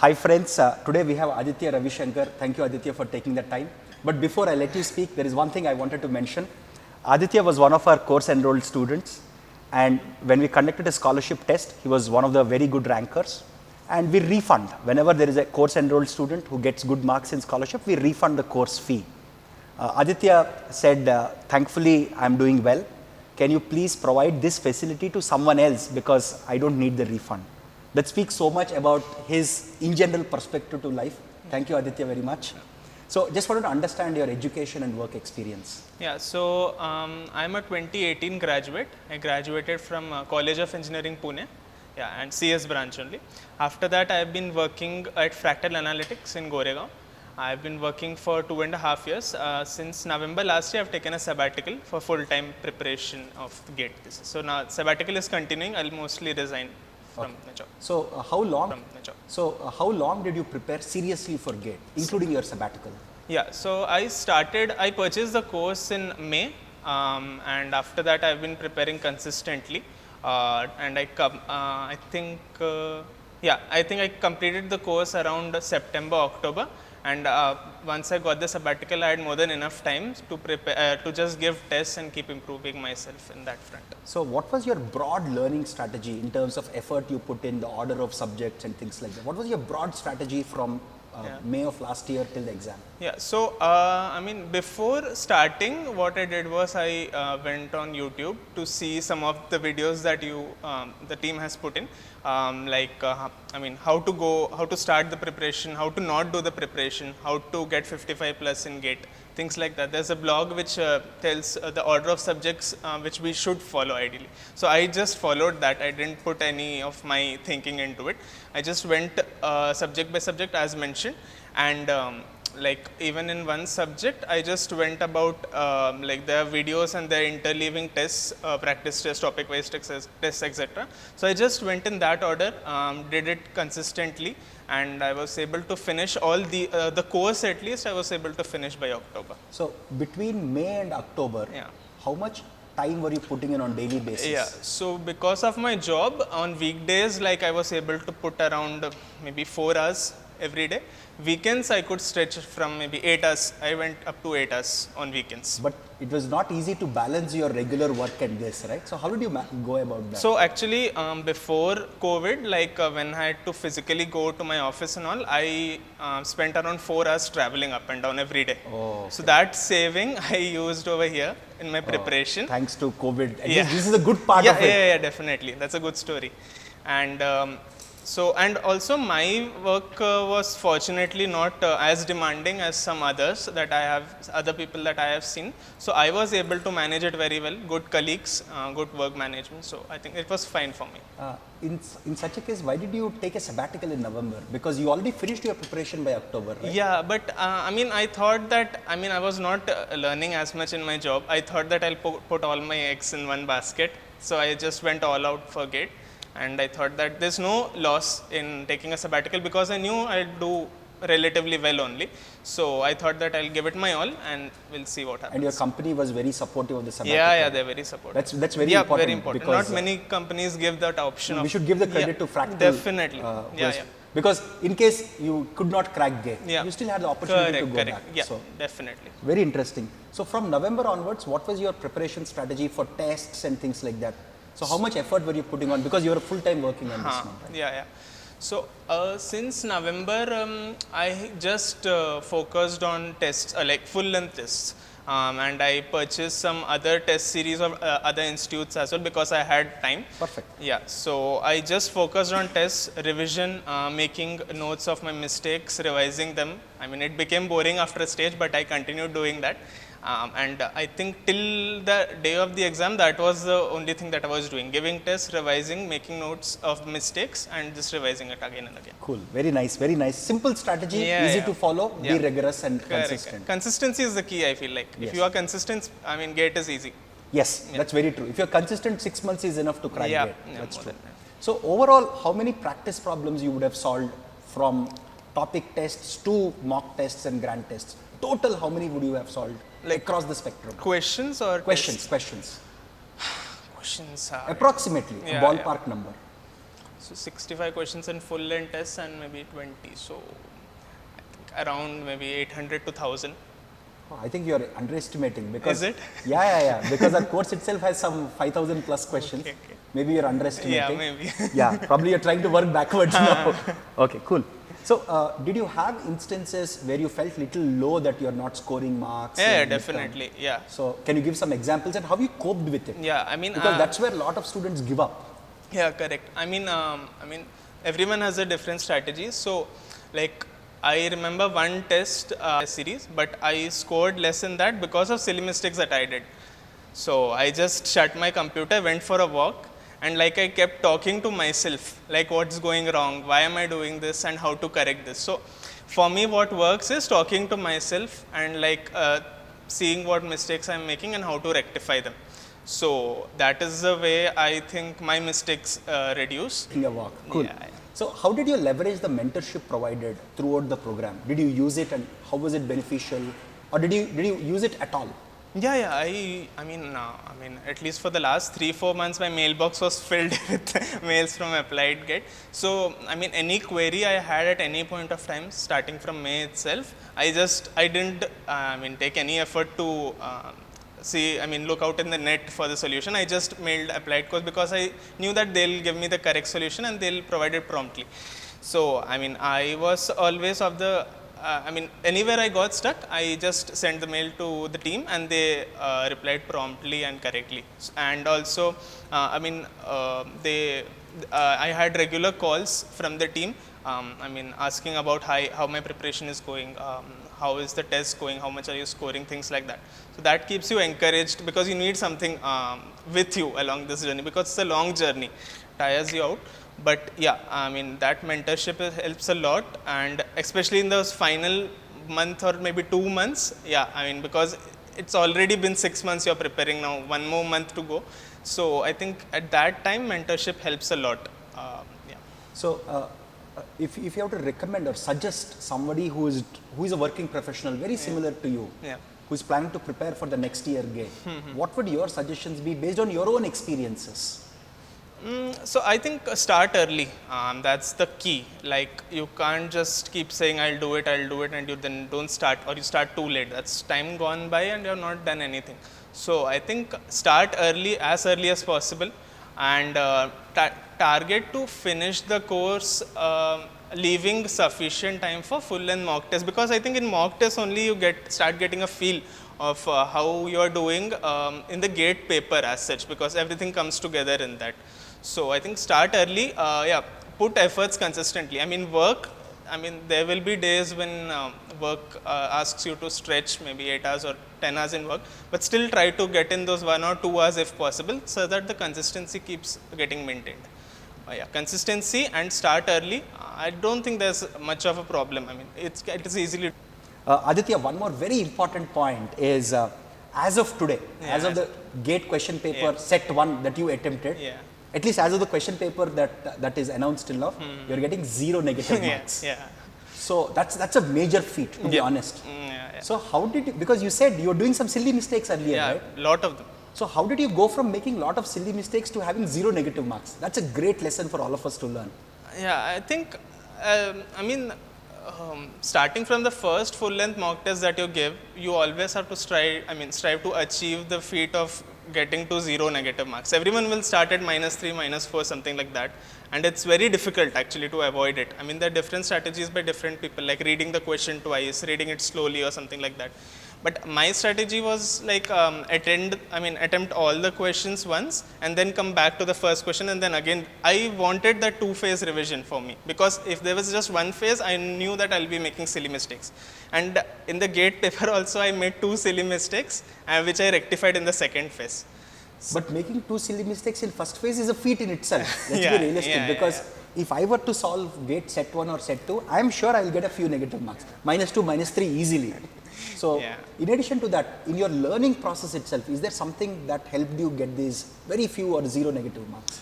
Hi friends, today we have Aditya Ravishankar. Thank you Aditya for taking the time. But before I let you speak, there is one thing I wanted to mention. Aditya was one of our course enrolled students, and when we conducted a scholarship test, he was one of the very good rankers. And we refund, whenever there is a course enrolled student who gets good marks in scholarship, we refund the course fee. Aditya said, thankfully I'm doing well. Can you please provide this facility to someone else because I don't need the refund. That speaks so much about his in general perspective to life. Thank you Aditya very much. So just wanted to understand your education and work experience. Yeah, so I'm a 2018 graduate. I graduated from College of Engineering Pune, yeah, and CS branch only. After that, I've been working at Fractal Analytics in Goregaon. I've been working for 2.5 years. Since November last year, I've taken a sabbatical for full-time preparation of the GATE thesis. So now sabbatical is continuing. I'll mostly resign from the job. So how long? From the job. So how long did you prepare seriously for GATE, including your sabbatical? Yeah, so I purchased the course in May, and after that I've been preparing consistently, and I think I completed the course around September, October, and once I got the sabbatical, I had more than enough time to prepare, to just give tests and keep improving myself in that front. So what was your broad learning strategy in terms of effort you put in, the order of subjects and things like that? What was your broad strategy from May of last year till the exam? Yeah, so I mean, before starting, what I did was I went on YouTube to see some of the videos that the team has put in, I mean, how to start the preparation, how to not do the preparation, how to get 55 plus in GATE, things like that. There's a blog which tells the order of subjects which we should follow ideally. So I just followed that. I didn't put any of my thinking into it. I just went subject by subject as mentioned, and like even in one subject, I just went about like the videos and the interleaving tests, practice test, topic wise tests, etc. So I just went in that order, did it consistently, and I was able to finish all the course. At least I was able to finish by October. So between May and October, how much time were you putting in on daily basis? Yeah, so because of my job on weekdays, like I was able to put around maybe 4 hours every day. Weekends I could stretch from maybe 8 hours. I went up to 8 hours on weekends. But it was not easy to balance your regular work and this, right? So how did you go about that? So actually before COVID, like when I had to physically go to my office and all, I spent around 4 hours traveling up and down every day. Oh, okay. So that saving I used over here in my preparation. Thanks to COVID. At least this is a good part of it. Yeah, definitely. That's a good story. And and also my work was fortunately not as demanding as some others that other people that I have seen. So I was able to manage it very well, good colleagues, good work management. So I think it was fine for me. In such a case, why did you take a sabbatical in November? Because you already finished your preparation by October, right? Yeah, but I mean, I thought that, I mean, I was not learning as much in my job. I thought that I'll put all my eggs in one basket. So I just went all out for GATE. And I thought that there's no loss in taking a sabbatical because I knew I'd do relatively well only. So I thought that I'll give it my all and we'll see what happens. And your company was very supportive of the sabbatical. Yeah, they're very supportive. That's very important. Very important. Not many companies give that option. We should give the credit to Fractal. Definitely. Because in case you could not crack GATE, you still had the opportunity to go back. Yeah, so, definitely. Very interesting. So from November onwards, what was your preparation strategy for tests and things like that? So how much effort were you putting on, because you were full-time working on this one, right? Yeah. So since November, I just focused on tests, like full-length tests. And I purchased some other test series of other institutes as well because I had time. Perfect. Yeah, so I just focused on tests, revision, making notes of my mistakes, revising them. I mean, it became boring after a stage, but I continued doing that. And I think till the day of the exam, that was the only thing that I was doing, giving tests, revising, making notes of mistakes and just revising it again and again. Cool, very nice, very nice. Simple strategy, easy to follow, be rigorous and consistent. Consistency is the key, I feel like. If you are consistent, I mean, GATE is easy. Yes, that's very true. If you're consistent, 6 months is enough to crack GATE. That's true. So overall, how many practice problems you would have solved from topic tests to mock tests and grand tests? Total, how many would you have solved? Like across the spectrum. Questions or questions? Questions. Approximately, a ballpark number. So 65 questions in full length tests and maybe 20. So I think around maybe 800 to 1000. Oh, I think you are underestimating because Is it? Yeah. Because our course itself has some 5,000 plus questions. Okay. Maybe you're underestimating. Yeah, maybe. Yeah, probably you're trying to work backwards now. Okay, cool. So, did you have instances where you felt little low that you're not scoring marks? Yeah, and, definitely. Yeah. So, can you give some examples and how you coped with it? Yeah, I mean, Because that's where a lot of students give up. yeah, correct. I mean, everyone has a different strategy. So, like, I remember one test series, but I scored less in that because of silly mistakes that I did. So I just shut my computer, went for a walk, and like I kept talking to myself, like what's going wrong, why am I doing this, and how to correct this. So for me, what works is talking to myself and like seeing what mistakes I'm making and how to rectify them. So that is the way I think my mistakes reduce. Taking a walk. Cool. Yeah. So, how did you leverage the mentorship provided throughout the program? Did you use it and how was it beneficial? Or did you use it at all? Yeah. I mean, at least for the last 3-4 months, my mailbox was filled with mails from Applied Gate. So, I mean, any query I had at any point of time, starting from May itself, I didn't, take any effort to look out in the net for the solution. I just mailed Applied Course because I knew that they'll give me the correct solution and they'll provide it promptly. So, I mean, I was always of the anywhere I got stuck, I just sent the mail to the team and they replied promptly and correctly. And also, I had regular calls from the team, asking about how my preparation is going, how is the test going, how much are you scoring, things like that. So that keeps you encouraged because you need something with you along this journey because it's a long journey, tires you out. But yeah, I mean, that mentorship helps a lot, and especially in those final month or maybe 2 months, yeah, I mean, because it's already been 6 months you're preparing now, 1 more month to go. So I think at that time, mentorship helps a lot. So, if you have to recommend or suggest somebody who is a working professional very similar to you, who is planning to prepare for the next year gate, what would your suggestions be based on your own experiences? So I think start early. That's the key. Like you can't just keep saying I'll do it, and you then don't start, or you start too late. That's time gone by and you have not done anything. So I think start early as possible, and target to finish the course, leaving sufficient time for full length mock test. Because I think in mock test only you start getting a feel of how you are doing in the gate paper as such, because everything comes together in that. So I think start early, put efforts consistently. There will be days when work asks you to stretch maybe 8 hours or 10 hours in work, but still try to get in those 1 or 2 hours if possible, so that the consistency keeps getting maintained. Consistency and start early. I don't think there's much of a problem. It is easily. Aditya, one more very important point is as of today, as of the gate question paper set 1 that you attempted, at least as of the question paper that is announced till now, you're getting 0 negative marks. So that's a major feat, to be honest. So how did you, because you said you were doing some silly mistakes earlier, right? Lot of them. So how did you go from making a lot of silly mistakes to having 0 negative marks? That's a great lesson for all of us to learn. Yeah, I think, starting from the first full length mock test that you give, you always have to strive to achieve the feat of getting to 0 negative marks. Everyone will start at -3, -4, something like that. And it's very difficult actually to avoid it. There are different strategies by different people, like reading the question twice, reading it slowly or something like that. But my strategy was like attempt all the questions once and then come back to the first question, and then again I wanted that 2-phase revision for me, because if there was just 1 phase, I knew that I'll be making silly mistakes. And in the gate paper also I made 2 silly mistakes, which I rectified in the second phase. But making 2 silly mistakes in first phase is a feat in itself. Let's be realistic, because if I were to solve gate set 1 or set 2, I am sure I will get a few negative marks, -2, -3 easily. So, in addition to that, in your learning process itself, is there something that helped you get these very few or 0 negative marks?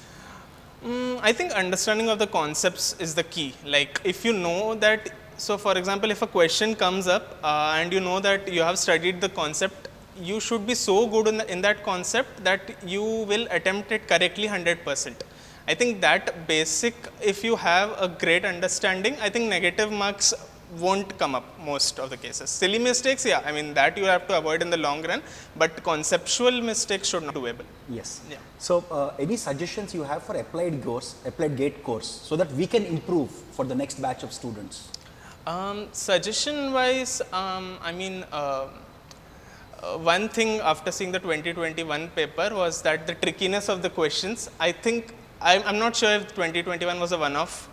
I think understanding of the concepts is the key. Like if you know that, so for example, if a question comes up and you know that you have studied the concept, you should be so good in that concept that you will attempt it correctly 100%. I think that basic, if you have a great understanding, I think negative marks won't come up most of the cases. Silly mistakes, yeah, I mean that you have to avoid in the long run, but conceptual mistakes should not be doable. Yes. Yeah. So, any suggestions you have for applied GATE course, so that we can improve for the next batch of students? Suggestion wise, I mean, one thing after seeing the 2021 paper was that the trickiness of the questions, I think, I'm not sure if 2021 was a one-off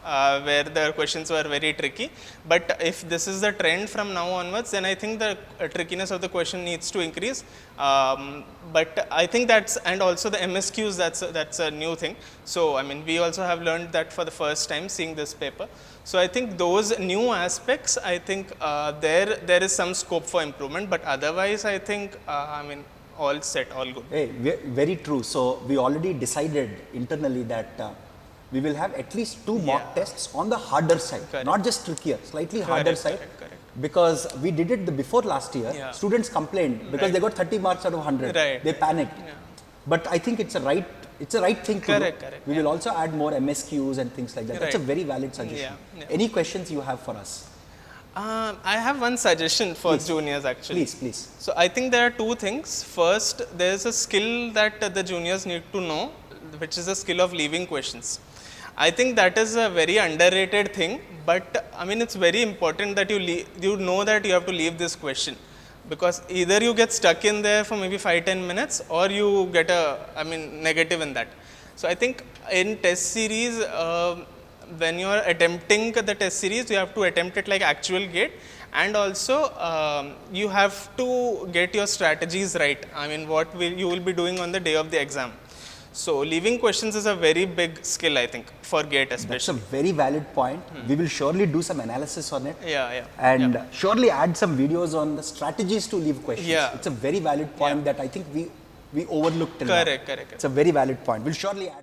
where the questions were very tricky, but if this is the trend from now onwards, then I think the trickiness of the question needs to increase. But I think that's, and also the MSQs, that's a new thing. So, I mean, we also have learned that for the first time seeing this paper. So, I think those new aspects, I think there is some scope for improvement, but otherwise I think, I mean, all set, all good. Hey, very true. So, we already decided internally that we will have at least 2 mock tests on the harder side, Correct. not just trickier, slightly harder Correct, side. correct. Because we did it before last year, Yeah. students complained because they got 30 marks out of 100. Right, They right. panicked. Yeah. But I think it's a right thing to Correct, do. correct, We will also add more MSQs and things like that. That's a Right. very valid suggestion. Yeah, yeah. Any questions you have for us? I have one suggestion for juniors actually. Please. So I think there are 2 things. First, there is a skill that the juniors need to know, which is the skill of leaving questions. I think that is a very underrated thing, but I mean it's very important that you know that you have to leave this question, because either you get stuck in there for maybe 5-10 minutes or you get a negative in that. So I think in test series, when you are attempting the test series, you have to attempt it like actual GATE, and also you have to get your strategies right. I mean, you will be doing on the day of the exam. So leaving questions is a very big skill, I think, for GATE That's a especially. very valid point. We will surely do some analysis on it. Yeah. And surely add some videos on the strategies to leave questions. Yeah. It's a very valid point that I think we overlooked till now. Correct. It's a very valid point. We'll surely add.